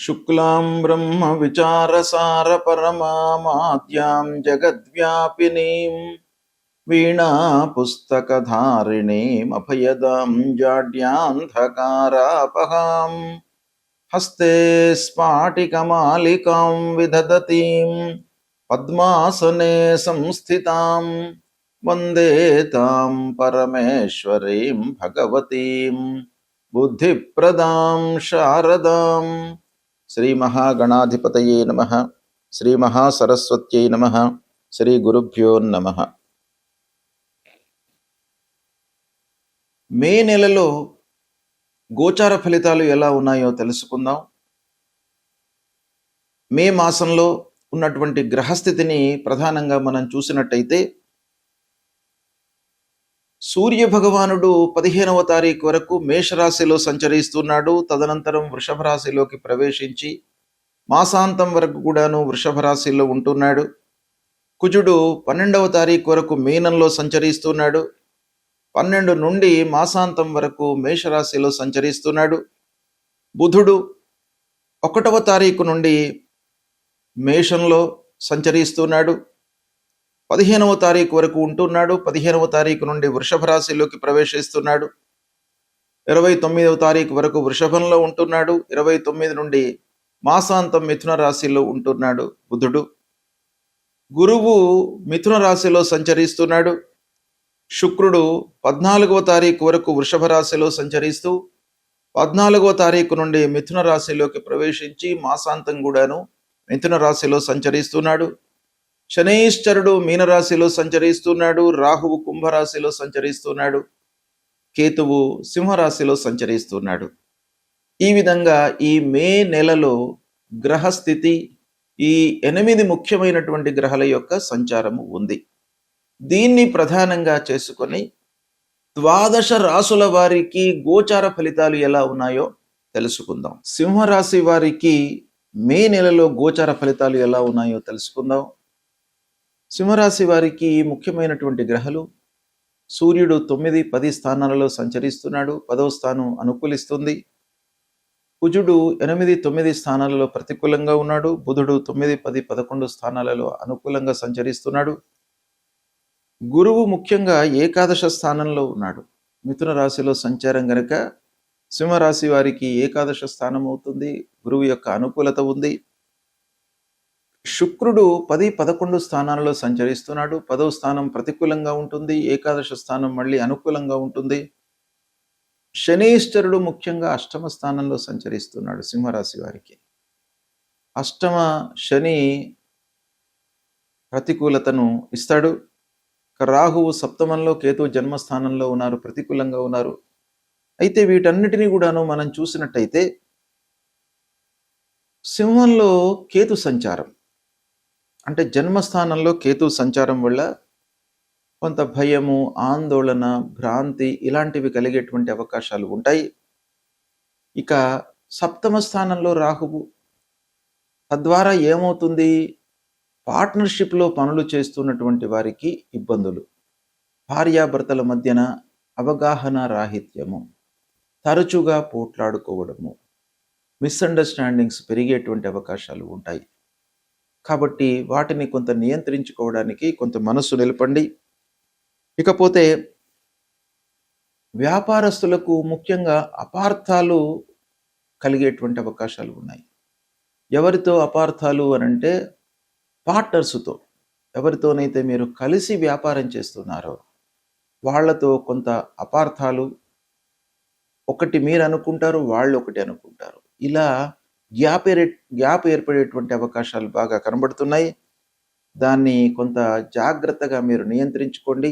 शुक्लां ब्रह्मविचारसारपरमामाद्यां जगद्व्यापिनीं वीणापुस्तकधारिणीमभयदां जाड्यान्धकारापहां हस्ते स्फाटिकमालिकां विदधतीं पद्मासने संस्थितां वन्दे तां परमेश्वरीं भगवतीं बुद्धिप्रदां शारदां। శ్రీ మహాగణాధిపతయే నమః. శ్రీ మహాసరస్వత్యై నమః. శ్రీ గురుభ్యో నమః. మే నెలలో గోచార ఫలితాలు ఎలా ఉన్నాయో తెలుసుకుందాం. మే మాసంలో ఉన్నటువంటి గ్రహస్థితిని ప్రధానంగా మనం చూసినట్టయితే సూర్య భగవానుడు 15వ తారీఖు వరకు మేషరాశిలో సంచరిస్తున్నాడు. తదనంతరం వృషభ రాశిలోకి ప్రవేశించి మాసాంతం వరకు కూడాను వృషభ రాశిలో ఉంటున్నాడు. కుజుడు 12వ తారీఖు వరకు మీనంలో సంచరిస్తున్నాడు. 12 నుండి మాసాంతం వరకు మేషరాశిలో సంచరిస్తున్నాడు. బుధుడు 1వ తారీఖు నుండి మేషంలో సంచరిస్తున్నాడు. 15వ తారీఖు వరకు ఉంటున్నాడు. 15వ తారీఖు నుండి వృషభ రాశిలోకి ప్రవేశిస్తున్నాడు. 29వ తారీఖు వరకు వృషభంలో ఉంటున్నాడు. 29 నుండి మాసాంతం మిథున రాశిలో ఉంటున్నాడు బుధుడు. గురువు మిథున రాశిలో సంచరిస్తున్నాడు. శుక్రుడు 14వ తారీఖు వరకు వృషభ రాశిలో సంచరిస్తూ 14వ తారీఖు నుండి మిథున రాశిలోకి ప్రవేశించి మాసాంతం కూడాను మిథున రాశిలో సంచరిస్తున్నాడు. శనైశ్చరుడు మీనరాశిలో సంచరిస్తున్నాడు. రాహువు కుంభరాశిలో సంచరిస్తున్నాడు. కేతువు సింహరాశిలో సంచరిస్తున్నాడు. ఈ విధంగా ఈ మే నెలలో గ్రహస్థితి ఈ 8 ముఖ్యమైనటువంటి గ్రహాల యొక్క సంచారము ఉంది. దీన్ని ప్రధానంగా చేసుకొని 12 రాసుల వారికి గోచార ఫలితాలు ఎలా ఉన్నాయో తెలుసుకుందాం. సింహరాశి వారికి మే నెలలో గోచార ఫలితాలు ఎలా ఉన్నాయో తెలుసుకుందాం. సింహరాశి వారికి ముఖ్యమైనటువంటి గ్రహాలు సూర్యుడు 9, 10 స్థానాలలో సంచరిస్తున్నాడు. 10వ స్థానం అనుకూలిస్తుంది. కుజుడు 8, 9 స్థానాలలో ప్రతికూలంగా ఉన్నాడు. బుధుడు 9, 10, 11 స్థానాలలో అనుకూలంగా సంచరిస్తున్నాడు. గురువు ముఖ్యంగా ఏకాదశ స్థానంలో ఉన్నాడు. మిథున రాశిలో సంచారం గనక సింహరాశి వారికి ఏకాదశ స్థానం అవుతుంది. గురువు యొక్క అనుకూలత ఉంది. శుక్రుడు 10, 11 స్థానాలలో సంచరిస్తున్నాడు. 10వ స్థానం ప్రతికూలంగా ఉంటుంది. ఏకాదశ స్థానం మళ్ళీ అనుకూలంగా ఉంటుంది. శనీశ్వరుడు ముఖ్యంగా అష్టమ స్థానంలో సంచరిస్తున్నాడు సింహరాశి వారికి. అష్టమ శని ప్రతికూలతను ఇస్తాడు. రాహువు సప్తమంలో, కేతు జన్మస్థానంలో ఉన్నారు, ప్రతికూలంగా ఉన్నారు. అయితే వీటన్నిటినీ కూడాను మనం చూసినట్టయితే సింహంలో కేతు సంచారం అంటే జన్మస్థానంలో కేతు సంచారం వల్ల కొంత భయము, ఆందోళన, భ్రాంతి ఇలాంటివి కలిగేటువంటి అవకాశాలు ఉంటాయి. ఇక సప్తమ స్థానంలో రాహువు, తద్వారా ఏమవుతుంది? పార్ట్నర్షిప్లో పనులు చేస్తున్నటువంటి వారికి ఇబ్బందులు, భార్యాభర్తల మధ్యన అవగాహన రాహిత్యము, తరచుగా పోట్లాడుకోవడము, మిస్అండర్స్టాండింగ్స్ పెరిగేటువంటి అవకాశాలు ఉంటాయి. కాబట్టి వాటిని కొంత నియంత్రించుకోవడానికి కొంత మనస్సు నిలపండి. ఇకపోతే వ్యాపారస్తులకు ముఖ్యంగా అపార్థాలు కలిగేటువంటి అవకాశాలు ఉన్నాయి. ఎవరితో అపార్థాలు అనంటే పార్ట్నర్స్తో, ఎవరితోనైతే మీరు కలిసి వ్యాపారం చేస్తున్నారో వాళ్లతో కొంత అపార్థాలు, ఒకటి మీరు అనుకుంటారు, వాళ్ళు ఒకటి అనుకుంటారు. ఇలా గ్యాప్ ఏర్పడేటువంటి అవకాశాలు బాగా కనబడుతున్నాయి. దాన్ని కొంత జాగ్రత్తగా మీరు నియంత్రించుకోండి.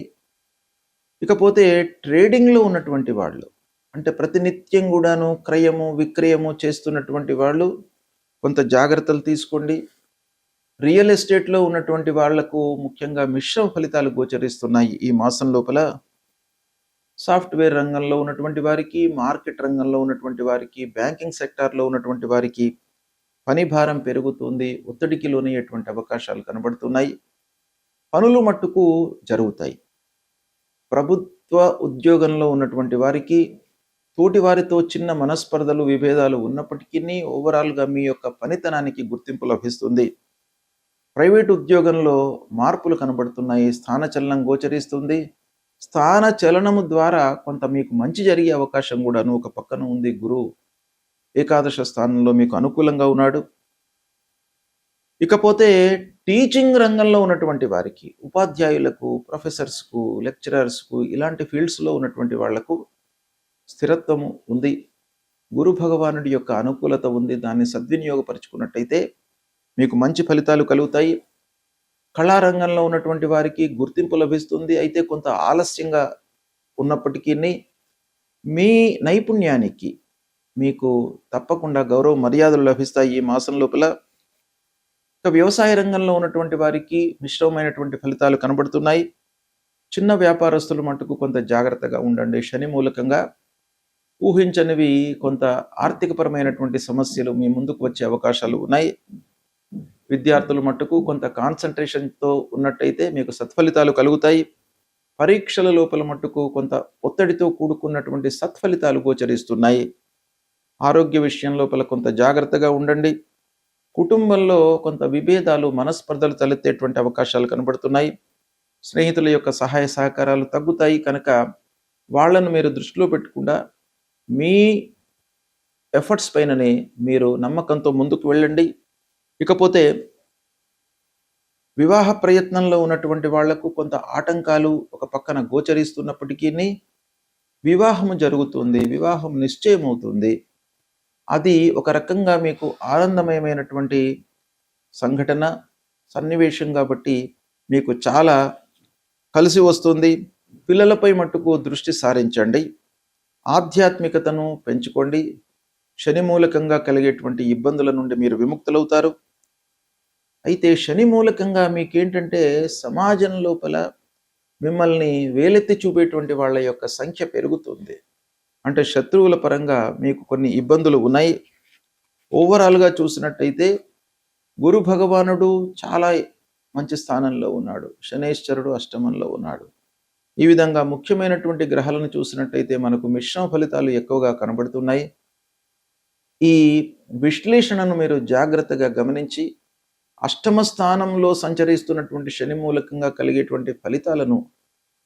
ఇకపోతే ట్రేడింగ్లో ఉన్నటువంటి వాళ్ళు, అంటే ప్రతినిత్యం కూడాను క్రయము విక్రయము చేస్తున్నటువంటి వాళ్ళు కొంత జాగ్రత్తలు తీసుకోండి. రియల్ ఎస్టేట్లో ఉన్నటువంటి వాళ్లకు ముఖ్యంగా మిశ్రమ ఫలితాలు గోచరిస్తున్నాయి ఈ మాసం లోపల. సాఫ్ట్వేర్ రంగంలో ఉన్నటువంటి వారికి, మార్కెట్ రంగంలో ఉన్నటువంటి వారికి, బ్యాంకింగ్ సెక్టార్లో ఉన్నటువంటి వారికి పని భారం పెరుగుతుంది, ఒత్తిడికి లోనయ్యేటువంటి అవకాశాలు కనబడుతున్నాయి. పనులు మట్టుకు జరుగుతాయి. ప్రభుత్వ ఉద్యోగంలో ఉన్నటువంటి వారికి తోటి వారితో చిన్న మనస్పర్ధలు, విభేదాలు ఉన్నప్పటికీ ఓవరాల్గా మీ యొక్క పనితనానికి గుర్తింపు లభిస్తుంది. ప్రైవేట్ ఉద్యోగంలో మార్పులు కనబడుతున్నాయి. స్థానచలనం గోచరిస్తుంది. స్థానచలనము ద్వారా కొంత మీకు మంచి జరిగే అవకాశం కూడాను ఒక పక్కన ఉంది. గురువు ఏకాదశ స్థానంలో మీకు అనుకూలంగా ఉన్నాడు. ఇకపోతే టీచింగ్ రంగంలో ఉన్నటువంటి వారికి, ఉపాధ్యాయులకు, ప్రొఫెసర్స్కు, లెక్చరర్స్కు, ఇలాంటి ఫీల్డ్స్లో ఉన్నటువంటి వాళ్లకు స్థిరత్వము ఉంది. గురు భగవానుడి యొక్క అనుకూలత ఉంది. దాన్ని సద్వినియోగపరుచుకున్నట్టయితే మీకు మంచి ఫలితాలు కలుగుతాయి. కళారంగంలో ఉన్నటువంటి వారికి గుర్తింపు లభిస్తుంది. అయితే కొంత ఆలస్యంగా ఉన్నప్పటికీ మీ నైపుణ్యానికి మీకు తప్పకుండా గౌరవ మర్యాదలు లభిస్తాయి ఈ మాసం లోపల. వ్యవసాయ రంగంలో ఉన్నటువంటి వారికి మిశ్రమమైనటువంటి ఫలితాలు కనబడుతున్నాయి. చిన్న వ్యాపారస్తులు మటుకు కొంత జాగ్రత్తగా ఉండండి. శని మూలకంగా ఊహించనివి కొంత ఆర్థికపరమైనటువంటి సమస్యలు మీ ముందుకు వచ్చే అవకాశాలు ఉన్నాయి. విద్యార్థులు మట్టుకు కొంత కాన్సన్ట్రేషన్తో ఉన్నట్టయితే మీకు సత్ఫలితాలు కలుగుతాయి. పరీక్షల లోపల మట్టుకు కొంత ఒత్తిడితో కూడుకున్నటువంటి సత్ఫలితాలు గోచరిస్తున్నాయి. ఆరోగ్య విషయం లోపల కొంత జాగ్రత్తగా ఉండండి. కుటుంబంలో కొంత విభేదాలు, మనస్పర్ధలు తలెత్తేటువంటి అవకాశాలు కనబడుతున్నాయి. స్నేహితుల యొక్క సహాయ సహకారాలు తగ్గుతాయి కనుక వాళ్ళను మీరు దృష్టిలో పెట్టకుండా మీ ఎఫర్ట్స్ పైననే మీరు నమ్మకంతో ముందుకు వెళ్ళండి. ఇకపోతే వివాహ ప్రయత్నంలో ఉన్నటువంటి వాళ్లకు కొంత ఆటంకాలు ఒక పక్కన గోచరిస్తున్నప్పటికీ వివాహము జరుగుతుంది, వివాహం నిశ్చయమవుతుంది. అది ఒక రకంగా మీకు ఆనందమయమైనటువంటి సంఘటన, సన్నివేశం కాబట్టి మీకు చాలా కలిసి వస్తుంది. పిల్లలపై మట్టుకు దృష్టి సారించండి. ఆధ్యాత్మికతను పెంచుకోండి. శని మూలకంగా కలిగేటువంటి ఇబ్బందుల నుండి మీరు విముక్తులవుతారు. అయితే శని మూలకంగా మీకేంటంటే సమాజం లోపల మిమ్మల్ని వేలెత్తి చూపేటువంటి వాళ్ళ యొక్క సంఖ్య పెరుగుతుంది. అంటే శత్రువుల పరంగా మీకు కొన్ని ఇబ్బందులు ఉన్నాయి. ఓవరాల్గా చూసినట్టయితే గురు భగవానుడు చాలా మంచి స్థానంలో ఉన్నాడు. శనేశ్వరుడు అష్టమంలో ఉన్నాడు. ఈ విధంగా ముఖ్యమైనటువంటి గ్రహాలను చూసినట్టయితే మనకు మిశ్రమ ఫలితాలు ఎక్కువగా కనబడుతున్నాయి. ఈ విశ్లేషణను మీరు జాగ్రత్తగా గమనించి అష్టమ స్థానంలో సంచరిస్తున్నటువంటి శని మూలకంగా కలిగేటువంటి ఫలితాలను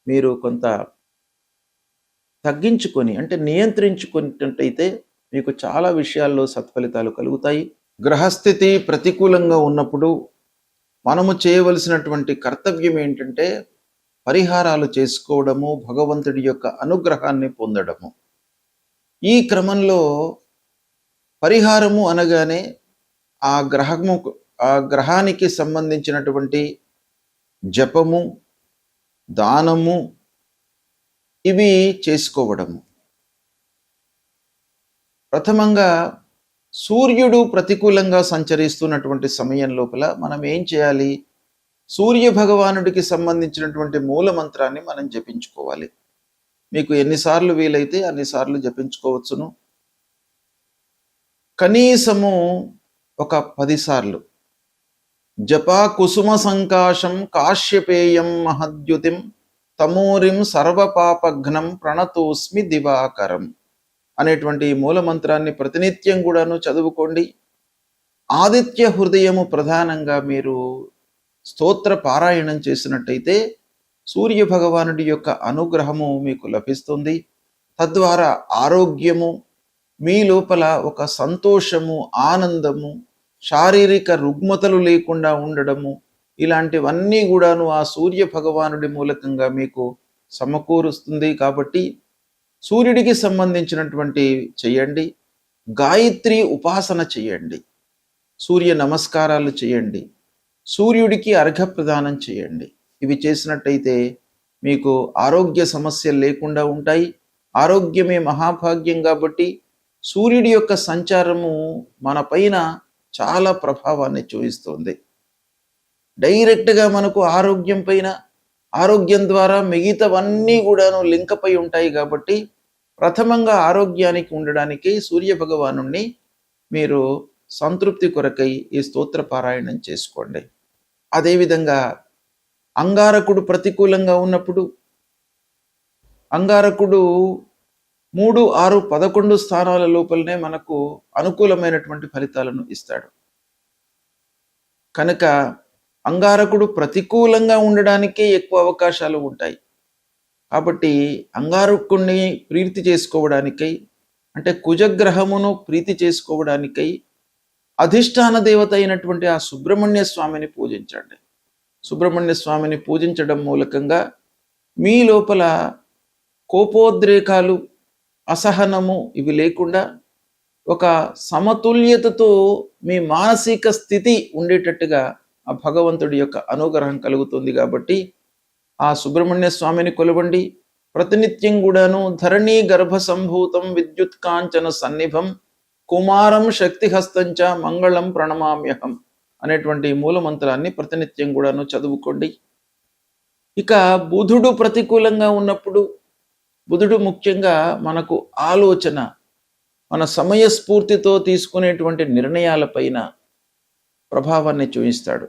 మీరు కొంత తగ్గించుకొని, అంటే నియంత్రించుకున్నట్టయితే మీకు చాలా విషయాల్లో సత్ఫలితాలు కలుగుతాయి. గ్రహస్థితి ప్రతికూలంగా ఉన్నప్పుడు మనము చేయవలసినటువంటి కర్తవ్యం ఏంటంటే పరిహారాలు చేసుకోవడము, భగవంతుడి యొక్క అనుగ్రహాన్ని పొందడము. ఈ క్రమంలో పరిహారము అనగానే ఆ గ్రహానికి సంబంధించినటువంటి జపము, దానము ఇవి చేసుకోవడము. ప్రథమంగా సూర్యుడు ప్రతికూలంగా సంచరిస్తున్నటువంటి సమయం లోపల మనం ఏం చేయాలి? సూర్య భగవానుడికి సంబంధించినటువంటి మూల మంత్రాన్ని మనం జపించుకోవాలి. మీకు ఎన్నిసార్లు వీలైతే అన్నిసార్లు జపించుకోవచ్చును. కనీసము ఒక 10 సార్లు. జపా కుసుమ సంకాశం కాశ్యపేయం మహద్యుతిం తమూరిం సర్వపాపఘ్నం ప్రణతోస్మి దివాకరం అనేటువంటి మూల మంత్రాన్ని ప్రతినిత్యం కూడాను చదువుకోండి. ఆదిత్య హృదయము ప్రధానంగా మీరు స్తోత్ర పారాయణం చేసినట్టయితే సూర్య భగవానుడి యొక్క అనుగ్రహము మీకు లభిస్తుంది. తద్వారా ఆరోగ్యము, మీ లోపల ఒక సంతోషము, ఆనందము, శారీరక రుగ్మతలు లేకుండా ఉండడము, ఇలాంటివన్నీ కూడాను ఆ సూర్య భగవానుడి మూలకంగా మీకు సమకూరుస్తుంది. కాబట్టి సూర్యుడికి సంబంధించినటువంటి చేయండి. గాయత్రి ఉపాసన చేయండి. సూర్య నమస్కారాలు చేయండి. సూర్యుడికి అర్ఘ్య ప్రదానం చేయండి. ఇవి చేసినట్టయితే మీకు ఆరోగ్య సమస్యలు లేకుండా ఉంటాయి. ఆరోగ్యమే మహాభాగ్యం కాబట్టి సూర్యుడి యొక్క సంచారము మన పైన చాలా ప్రభావాన్ని చూపిస్తుంది. డైరెక్ట్గా మనకు ఆరోగ్యం పైన, ఆరోగ్యం ద్వారా మిగతావన్నీ కూడాను లింక్ అయి ఉంటాయి. కాబట్టి ప్రథమంగా ఆరోగ్యానికి ఉండడానికి సూర్య భగవాను మీరు సంతృప్తి కొరకై ఈ స్తోత్ర పారాయణం చేసుకోండి. అదేవిధంగా అంగారకుడు ప్రతికూలంగా ఉన్నప్పుడు, అంగారకుడు 3, 6, 11 స్థానాల లోపలనే మనకు అనుకూలమైనటువంటి ఫలితాలను ఇస్తాడు. కనుక అంగారకుడు ప్రతికూలంగా ఉండడానికే ఎక్కువ అవకాశాలు ఉంటాయి. కాబట్టి అంగారకుడిని ప్రీతి చేసుకోవడానికై, అంటే కుజగ్రహమును ప్రీతి చేసుకోవడానికై అధిష్టాన దేవత అయినటువంటి ఆ సుబ్రహ్మణ్య స్వామిని పూజించండి. సుబ్రహ్మణ్య స్వామిని పూజించడం మూలకంగా మీ లోపల కోపోద్రేకాలు, అసహనము ఇవి లేకుండా ఒక సమతుల్యతతో మీ మానసిక స్థితి ఉండేటట్టుగా ఆ భగవంతుడి యొక్క అనుగ్రహం కలుగుతుంది. కాబట్టి ఆ సుబ్రహ్మణ్య స్వామిని కొలవండి. ప్రతినిత్యం కూడాను ధరణీ గర్భ సంభూతం విద్యుత్ కాంచన సన్నిభం కుమారం శక్తిహస్తంచ మంగళం ప్రణమామ్యహం అనేటువంటి మూలమంత్రాన్ని ప్రతినిత్యం కూడాను చదువుకోండి. ఇక బుధుడు ప్రతికూలంగా ఉన్నప్పుడు, బుధుడు ముఖ్యంగా మనకు ఆలోచన, మన సమయస్ఫూర్తితో తీసుకునేటువంటి నిర్ణయాలపైన ప్రభావాన్ని చూపిస్తాడు,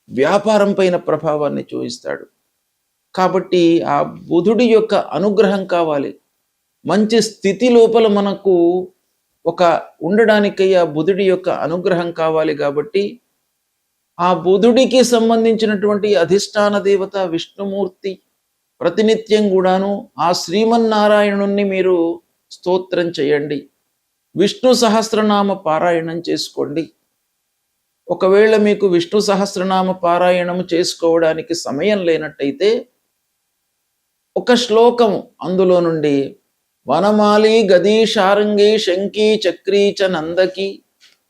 వ్యాపారం పైన ప్రభావాన్ని చూపిస్తాడు. కాబట్టి ఆ బుధుడి యొక్క అనుగ్రహం కావాలి. మంచి స్థితి లోపల మనకు ఒక ఉండడానికై ఆ బుధుడి యొక్క అనుగ్రహం కావాలి. కాబట్టి ఆ బుధుడికి సంబంధించినటువంటి అధిష్టాన దేవత విష్ణుమూర్తి ప్రతినిత్యం కూడాను ఆ శ్రీమన్నారాయణుణ్ణి మీరు స్తోత్రం చేయండి. విష్ణు సహస్రనామ పారాయణం చేసుకోండి. ఒకవేళ మీకు విష్ణు సహస్రనామ పారాయణం చేసుకోవడానికి సమయం లేనట్టయితే ఒక శ్లోకం అందులో నుండి వనమాలి గదీ శారంగి శంకీ చక్రీ చ నందకి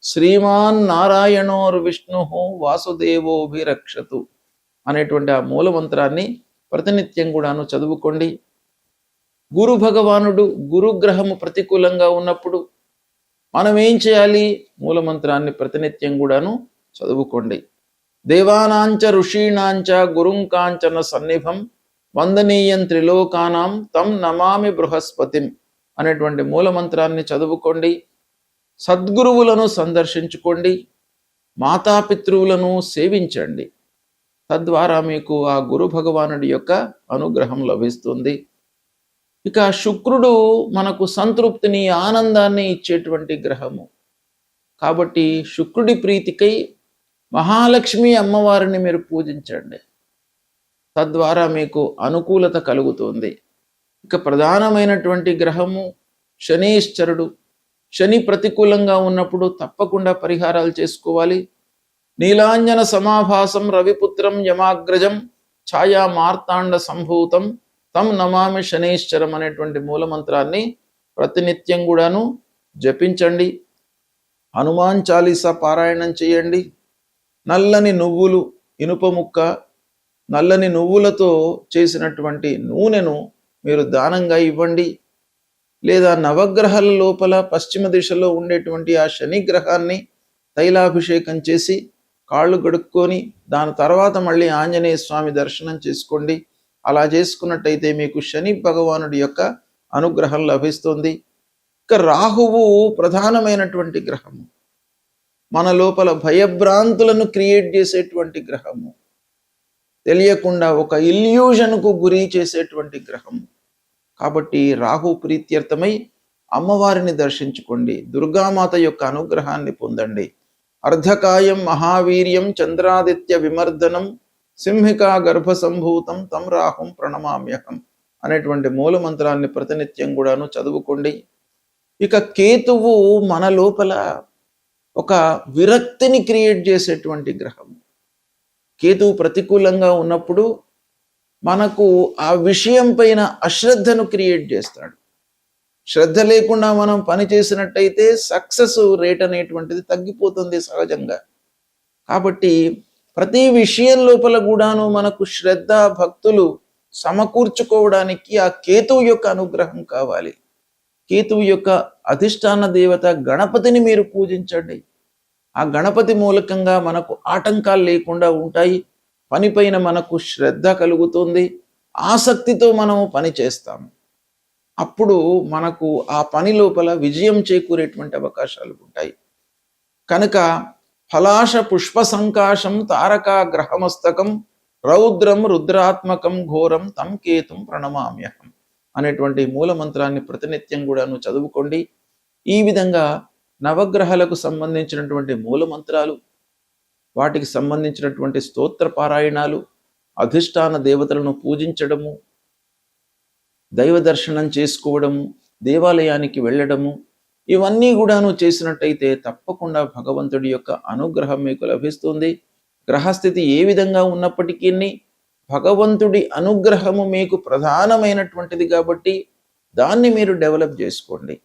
శ్రీమాన్ నారాయణోర్ విష్ణు వాసుదేవోభిరక్షతు అనేటువంటి ఆ మూలమంత్రాన్ని ప్రతినిత్యం కూడాను చదువుకోండి. గురు భగవానుడు గురుగ్రహము ప్రతికూలంగా ఉన్నప్పుడు మనం ఏం చేయాలి? మూలమంత్రాన్ని ప్రతినిత్యం కూడాను చదువుకోండి. దేవానాంచ ఋషీణాంచ గురుంకాంచన సన్నిభం వందనీయం త్రిలోకానాం తం నమామి బృహస్పతిం అనేటువంటి మూలమంత్రాన్ని చదువుకోండి. సద్గురువులను సందర్శించుకోండి. మాతాపితృవులను సేవించండి. తద్వారా మీకు ఆ గురు భగవానుడి యొక్క అనుగ్రహం లభిస్తుంది. ఇక శుక్రుడు మనకు సంతృప్తిని, ఆనందాన్ని ఇచ్చేటువంటి గ్రహము. కాబట్టి శుక్రుడి ప్రీతికై మహాలక్ష్మి అమ్మవారిని మీరు పూజించండి. తద్వారా మీకు అనుకూలత కలుగుతుంది. ఇక ప్రధానమైనటువంటి గ్రహము శనీశ్వరుడు. శని ప్రతికూలంగా ఉన్నప్పుడు తప్పకుండా పరిహారాలు చేసుకోవాలి. నీలాంజన సమాభాసం రవిపుత్రం యమాగ్రజం ఛాయా మార్తాండ సంభూతం తం నమామి శనీశ్వరం అనేటువంటి మూలమంత్రాన్ని ప్రతినిత్యం కూడాను జపించండి. హనుమాన్ చాలీసా పారాయణం చేయండి. నల్లని నువ్వులు, ఇనుప ముక్క, నల్లని నువ్వులతో చేసినటువంటి నూనెను మీరు దానంగా ఇవ్వండి. లేదా నవగ్రహాల లోపల పశ్చిమ దిశలో ఉండేటువంటి ఆ శని గ్రహాన్ని తైలాభిషేకం చేసి కాళ్ళు గడుక్కొని దాని తర్వాత మళ్ళీ ఆంజనేయ స్వామి దర్శనం చేసుకోండి. అలా చేసుకున్నట్టయితే మీకు శని భగవానుడి యొక్క అనుగ్రహం లభిస్తుంది. ఇక రాహువు ప్రధానమైనటువంటి గ్రహము. మన లోపల భయభ్రాంతులను క్రియేట్ చేసేటువంటి గ్రహము. తెలియకుండా ఒక ఇల్యూషన్కు గురి చేసేటువంటి గ్రహము. కాబట్టి రాహు ప్రీత్యర్థమై అమ్మవారిని దర్శించుకోండి. దుర్గామాత యొక్క అనుగ్రహాన్ని పొందండి. అర్ధకాయం మహావీర్యం చంద్రాదిత్య విమర్దనం సింహికా గర్భ సంభూతం తం రాహుం ప్రణమామ్యహం అనేటువంటి మూలమంత్రాన్ని ప్రతినిత్యం కూడాను చదువుకోండి. ఇక కేతువు మన లోపల ఒక విరక్తిని క్రియేట్ చేసేటువంటి గ్రహం. కేతువు ప్రతికూలంగా ఉన్నప్పుడు మనకు ఆ విషయం పైన అశ్రద్ధను క్రియేట్ చేస్తాడు. శ్రద్ధ లేకుండా మనం పని చేసినట్టయితే సక్సెస్ రేట్ అనేటువంటిది తగ్గిపోతుంది సహజంగా. కాబట్టి ప్రతి విషయం లోపల కూడాను మనకు శ్రద్ధ భక్తులు సమకూర్చుకోవడానికి ఆ కేతువు యొక్క అనుగ్రహం కావాలి. కేతువు యొక్క అధిష్టాన దేవత గణపతిని మీరు పూజించండి. ఆ గణపతి మూలకంగా మనకు ఆటంకాలు లేకుండా ఉంటాయి. పనిపైన మనకు శ్రద్ధ కలుగుతుంది. ఆసక్తితో మనము పని చేస్తాము. అప్పుడు మనకు ఆ పని లోపల విజయం చేకూరేటువంటి అవకాశాలు ఉంటాయి. కనుక ఫలాశ పుష్ప సంకాశం తారకా గ్రహమస్తకం రౌద్రం రుద్రాత్మకం ఘోరం తం కేతుం ప్రణమామ్యహం అనేటువంటి మూల మంత్రాన్ని ప్రతినిత్యం కూడాను చదువుకోండి. ఈ విధంగా నవగ్రహాలకు సంబంధించినటువంటి మూల మంత్రాలు, వాటికి సంబంధించినటువంటి స్తోత్ర పారాయణాలు, అధిష్టాన దేవతలను పూజించడము, దైవ దర్శనం చేసుకోవడము, దేవాలయానికి వెళ్ళడము, ఇవన్నీ కూడాను చేసినట్టయితే తప్పకుండా భగవంతుడి యొక్క అనుగ్రహం మీకు లభిస్తుంది. గ్రహస్థితి ఏ విధంగా ఉన్నప్పటికీ భగవంతుడి అనుగ్రహము మీకు ప్రధానమైనటువంటిది కాబట్టి దాన్ని మీరు డెవలప్ చేసుకోండి.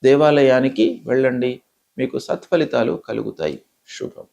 దేవాలయానికి వెళ్ళండి, మీకు సత్ఫలితాలు కలుగుతాయి. శుభం.